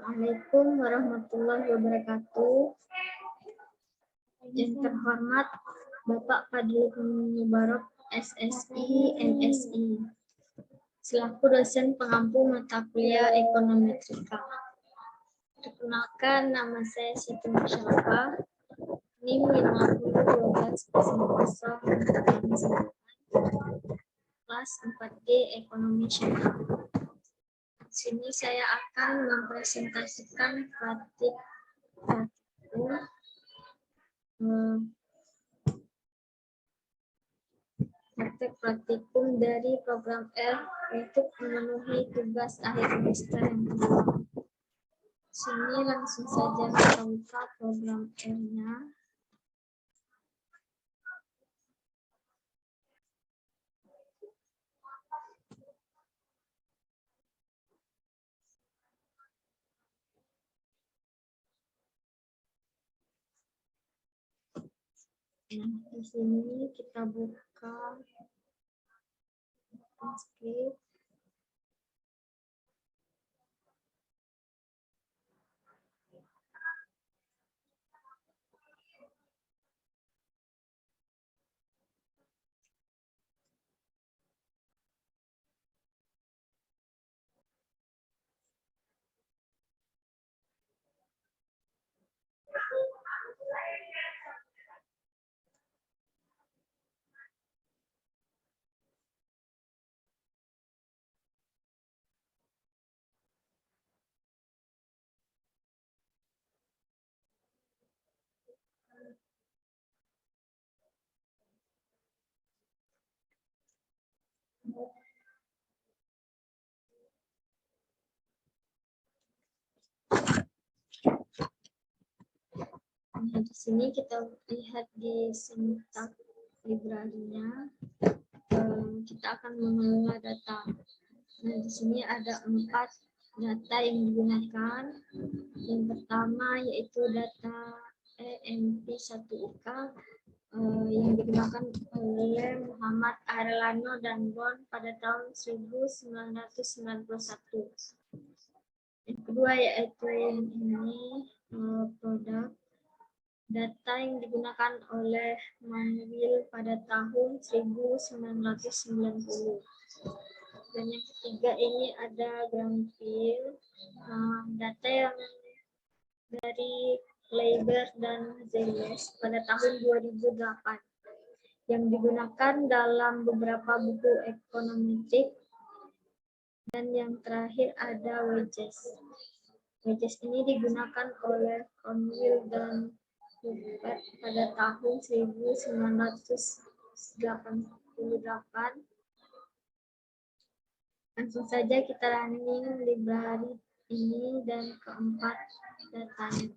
Assalamualaikum warahmatullahi wabarakatuh. Yang terhormat Bapak Fadlul Mubarak, SSI, MSI, selaku dosen pengampu mata kuliah Ekonometrika. Perkenalkan, nama saya Siti Masyarakat, NIM 501209, kelas 4D Ekonomi Syariah. Di sini saya akan mempresentasikan praktikum dari program R untuk memenuhi tugas akhir semester yang kedua. Sini langsung saja kita buka program R-nya. Nah, di sini kita buka transkrip. Nah, di sini kita lihat di sintak librarinya, kita akan mengelola data. Nah, di sini ada 4 data yang digunakan. Yang pertama yaitu data EMP1UK yang digunakan oleh Muhammad Arlano dan Bon pada tahun 1991. Yang kedua yaitu yang ini, produk data yang digunakan oleh Manwil pada tahun 1990. Dan yang ketiga ini ada Granville, data yang dari Kleiber dan Zeiles pada tahun 2008 yang digunakan dalam beberapa buku ekonometrik. Dan yang terakhir ada Wedges. Wedges ini digunakan oleh Conwell dan Hubert pada tahun 1988. Langsung saja kita running library ini dan keempat datanya.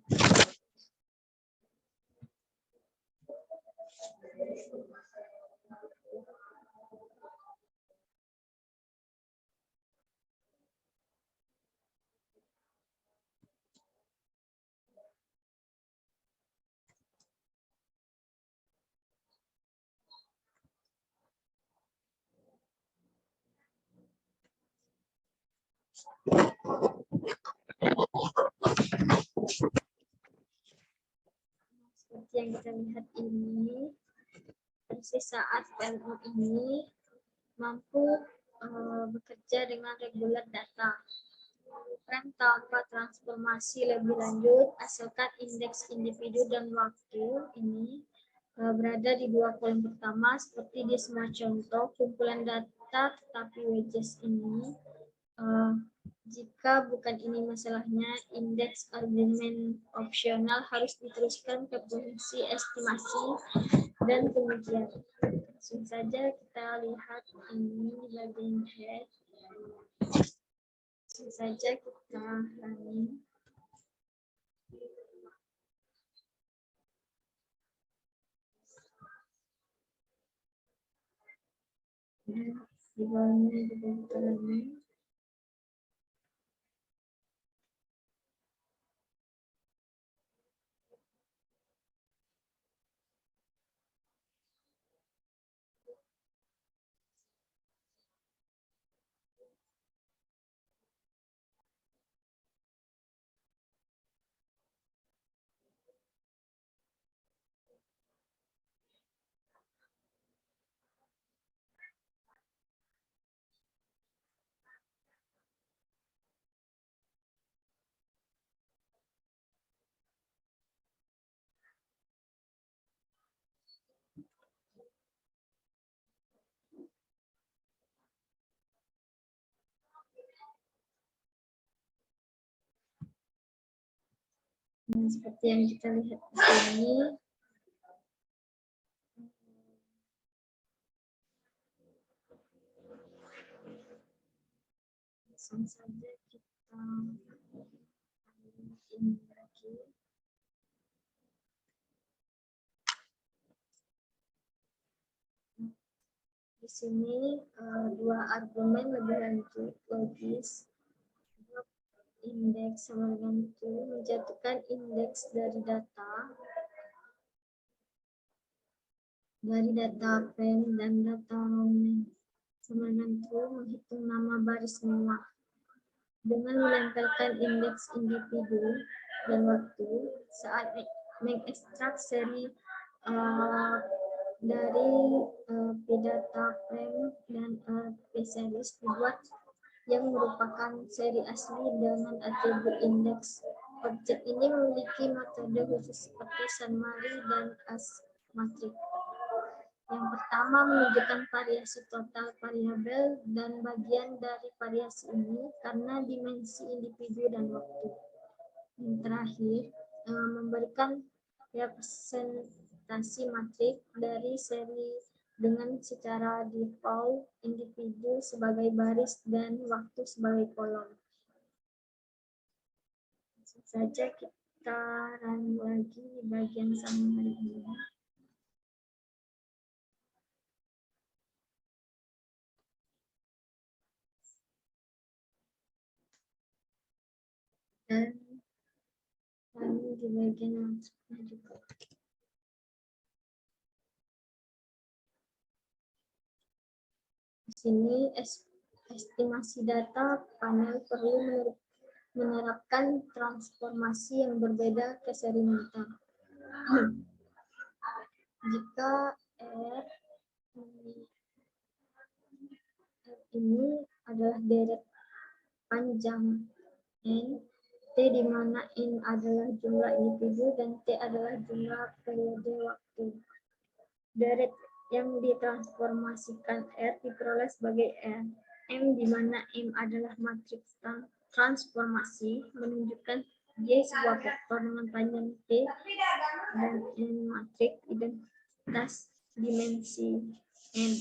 Seperti yang kita lihat ini, persis saat PLO ini mampu bekerja dengan regular data. Rem tanpa transformasi lebih lanjut, asalkan indeks individu dan waktu ini berada di dua kolom pertama seperti di semua contoh kumpulan data, tetapi Wedges ini jika bukan ini masalahnya, indeks argumen opsional harus diteruskan ke fungsi estimasi dan kemudian. Langsung saja kita lihat ini bagian head. Langsung saja kita running. Nah, di bawahnya juga kita running. Nah, seperti yang kita lihat di sini, langsung saja kita ini lagi. Di sini dua argumen lebih lanjut logis. Indeks sama dengan itu menjatuhkan indeks dari data frame dan data roaming. Sama dengan itu menghitung nama baris mengulang dengan menempelkan indeks individu dan waktu saat mengekstrak seri dari data frame dan p-series dibuat yang merupakan seri asli dengan atribut indeks. Objek ini memiliki metode khusus seperti SunMary dan AskMatrix. Yang pertama menunjukkan variasi total variabel dan bagian dari variasi ini karena dimensi individu dan waktu. Yang terakhir memberikan representasi matrik dari seri dengan secara default individu sebagai baris dan waktu sebagai kolom. Langsung saja kita run lagi di bagian summary ini. Dan lalu di bagian masuknya juga. Di sini estimasi data panel perlu menerapkan transformasi yang berbeda ke seri nyata. Jika R ini adalah deret panjang N, T di mana N adalah jumlah individu dan T adalah jumlah periode waktu. Deret yang ditransformasikan R diperoleh sebagai R. M di mana M adalah matriks transformasi menunjukkan Y sebuah vektor dengan panjang T dan N matriks identitas dimensi N.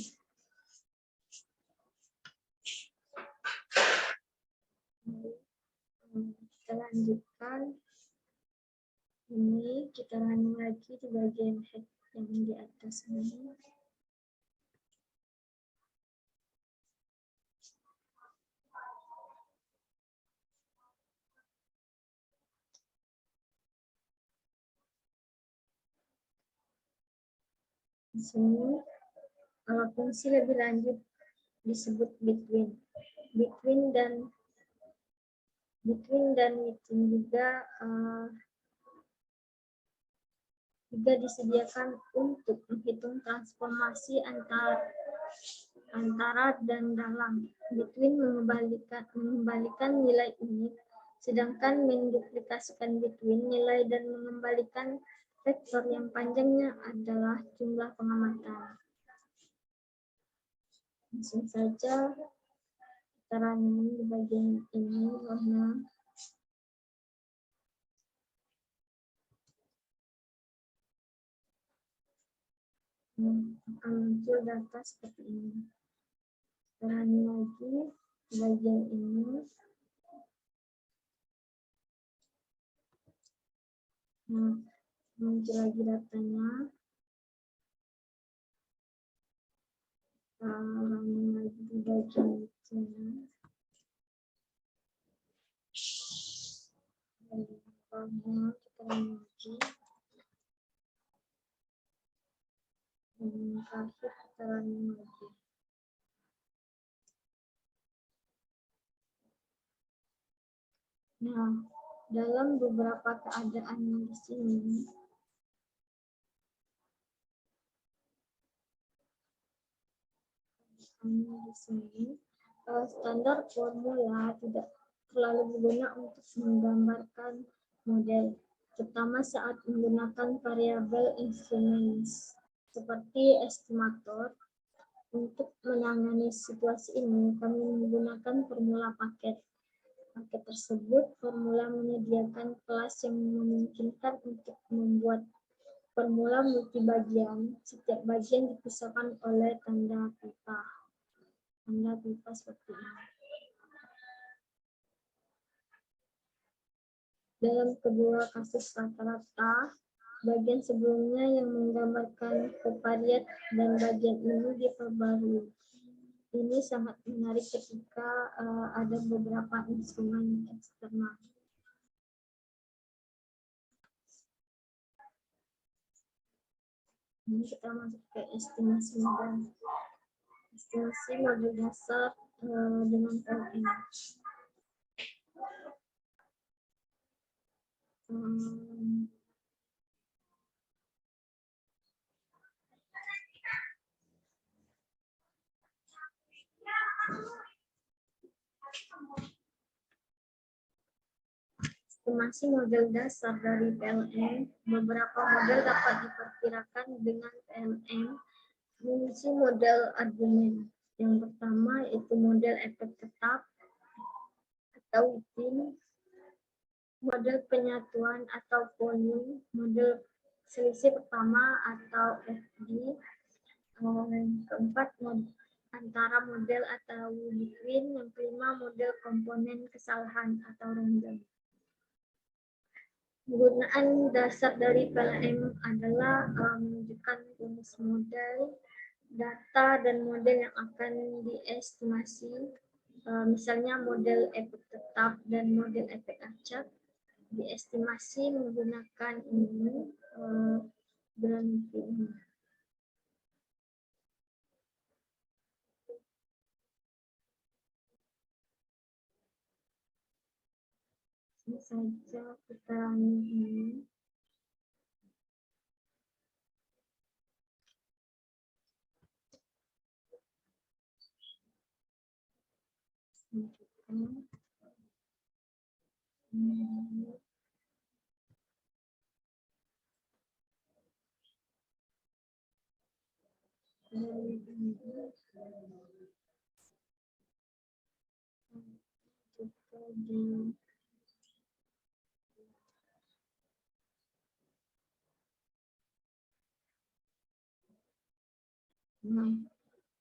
Kita lanjutkan. Ini kita lanjut lagi di bagian head yang di atas ini. Di sini fungsi lebih lanjut disebut between. Between dan within juga disediakan untuk menghitung transformasi antara dan dalam. Between mengembalikan nilai unit, sedangkan menduplikasikan between nilai dan mengembalikan vektor yang panjangnya adalah jumlah pengamatan. Langsung saja kita running di bagian ini warna. Akan muncul data seperti ini. Running lagi di bagian ini. Nah, muncul lagi datanya. Running lagi di bagian ini. Kita running lagi. Dan terakhir kita running lagi. Nah, dalam beberapa keadaan di sini, standar formula tidak terlalu berguna untuk menggambarkan model, terutama saat menggunakan variabel instruments seperti estimator. Untuk menangani situasi ini, kami menggunakan formula paket. paket tersebut, formula menyediakan kelas yang memungkinkan untuk membuat formula multibagian. Setiap bagian dipisahkan oleh tanda pipa. Tanda pipa seperti ini. Dalam kedua kasus rata-rata, bagian sebelumnya yang menggambarkan covariat dan bagian ini diperbarui. Ini sangat menarik ketika ada beberapa instrumen eksternal. Ini kita masuk ke estimasi model. Estimasi model dasar dengan PLN. Estimasi model dasar dari PLN, beberapa model dapat diperkirakan dengan PLN. Fungsi model argumen. Yang pertama yaitu model efek tetap atau WIPIN, model penyatuan atau volume, model selisih pertama atau FD. Keempat, antara model atau between. Yang kelima, model komponen kesalahan atau random. Penggunaan dasar dari PLM adalah menunjukkan jenis model, data, dan model yang akan diestimasi. Misalnya model efek tetap dan model efek acak diestimasi menggunakan ini berhenti. Ini saja keterangan ini.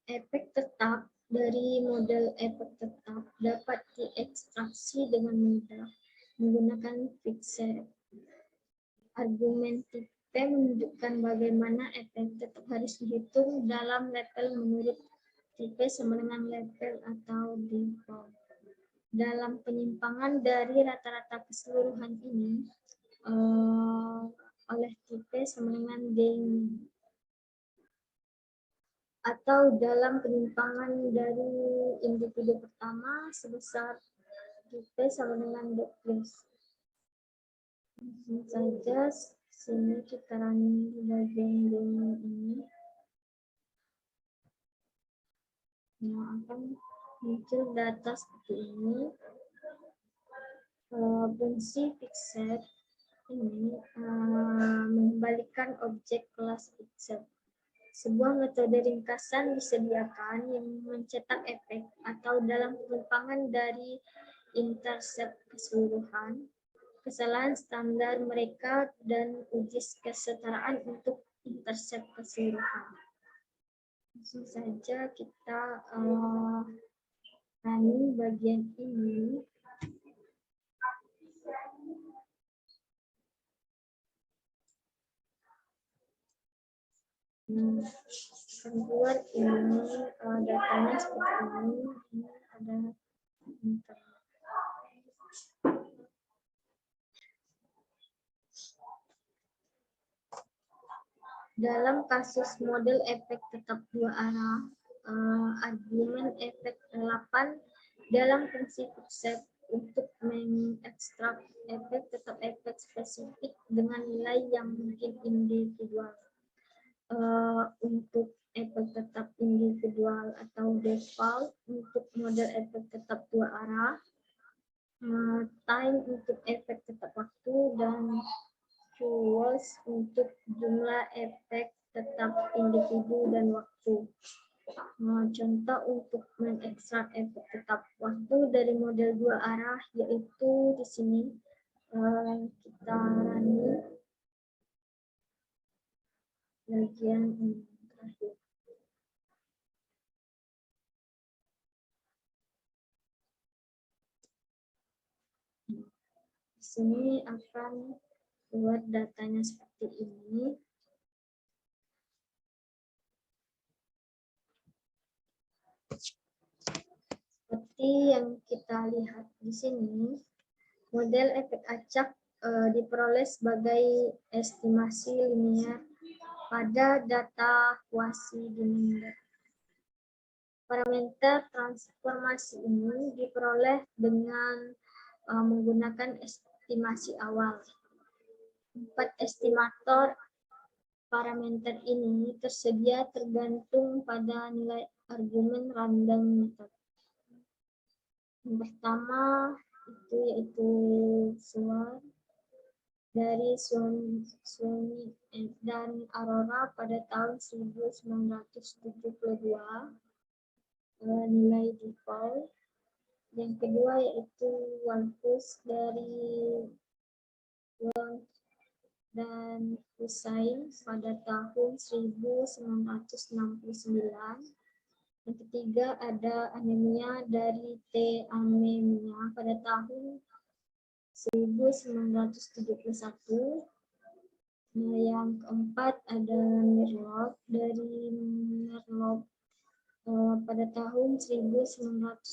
Efek tetap dari model efek tetap dapat diekstraksi dengan mudah menggunakan fixer. Argumen tipe menunjukkan bagaimana efek tetap harus dihitung dalam level menurut tipe sama dengan level atau default. Dalam penyimpangan dari rata-rata keseluruhan ini oleh tipe sama dengan D, atau dalam penyimpangan dari individu pertama sebesar tipe sama dengan D plus. Ini saja, sini kita running di bagian demo ini. Nah, akan muncul data seperti ini. Fungsi fixer ini mengembalikan objek kelas fixer. Sebuah metode ringkasan disediakan yang mencetak efek atau dalam penyimpangan dari intercept keseluruhan, kesalahan standar mereka, dan uji kesetaraan untuk intercept keseluruhan. Langsung saja kita running bagian ini. Keluar ini datanya seperti ini ada internet. Dalam kasus model efek tetap dua arah, argumen efek 8 dalam fungsi fixer untuk mengekstrak efek tetap efek spesifik dengan nilai yang mungkin individual. Untuk efek tetap individual atau default untuk model efek tetap dua arah, time untuk efek tetap waktu, dan QoS untuk jumlah efek tetap individu dan waktu. Contoh untuk mengekstrak efek tetap waktu dari model dua arah, yaitu di sini kita running bagian terakhir. Di sini akan buat datanya seperti ini. Seperti yang kita lihat di sini, model efek acak diperoleh sebagai estimasi linear pada data kuasi dinamis. Parameter transformasi ini diperoleh dengan menggunakan estimasi awal. 4 estimator parameter ini tersedia tergantung pada nilai argumen random method. Yang pertama itu yaitu Swan dari Swanny dan Aurora pada tahun 1972, nilai default. Yang kedua yaitu Walpus dari Wong dan Hussein pada tahun 1969. Yang ketiga ada anemia dari T. anemia pada tahun 1971. Yang keempat ada Merlot dari Merlot pada tahun 1971.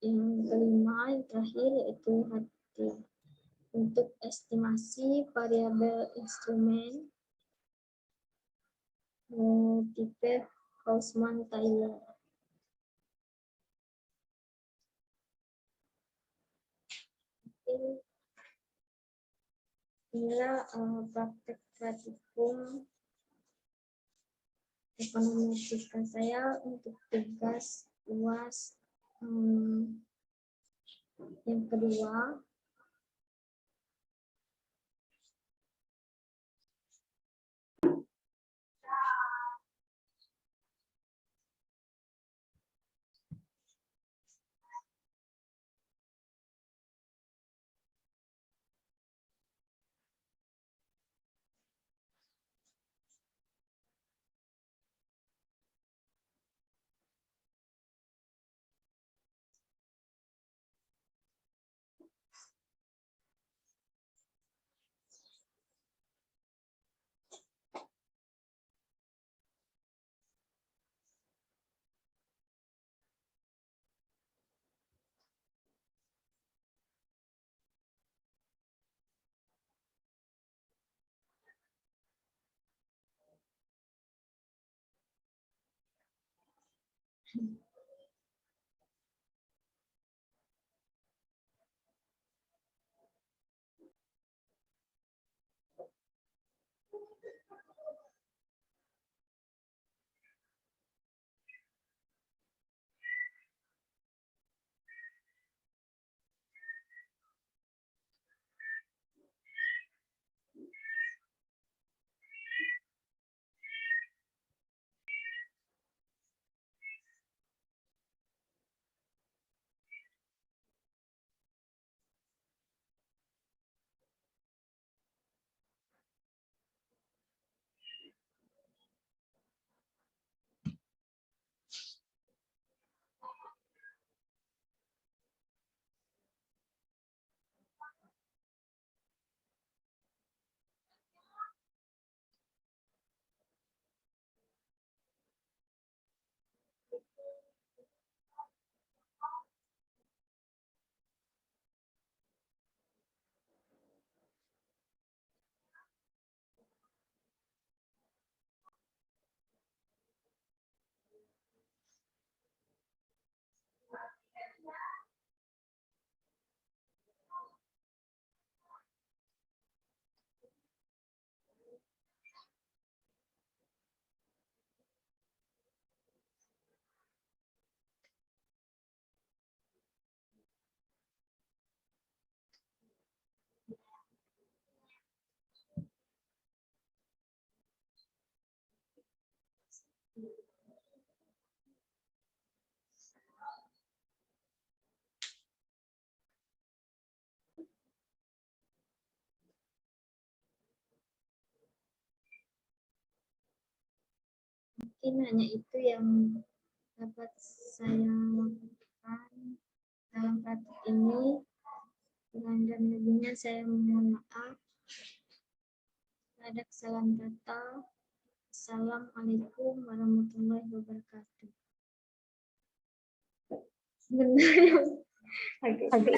Yang kelima, yang terakhir yaitu HT. Untuk estimasi variabel instrumen tipe Hausman-Taylor. Inilah praktek praktikum ekonometrisika saya untuk tugas UAS yang kedua. Mungkin hanya itu yang dapat saya lakukan dalam praktik ini. Kurang dan lebihnya saya mohon maaf. Ada kesalahan kata. Assalamualaikum warahmatullahi wabarakatuh. Sebenarnya agak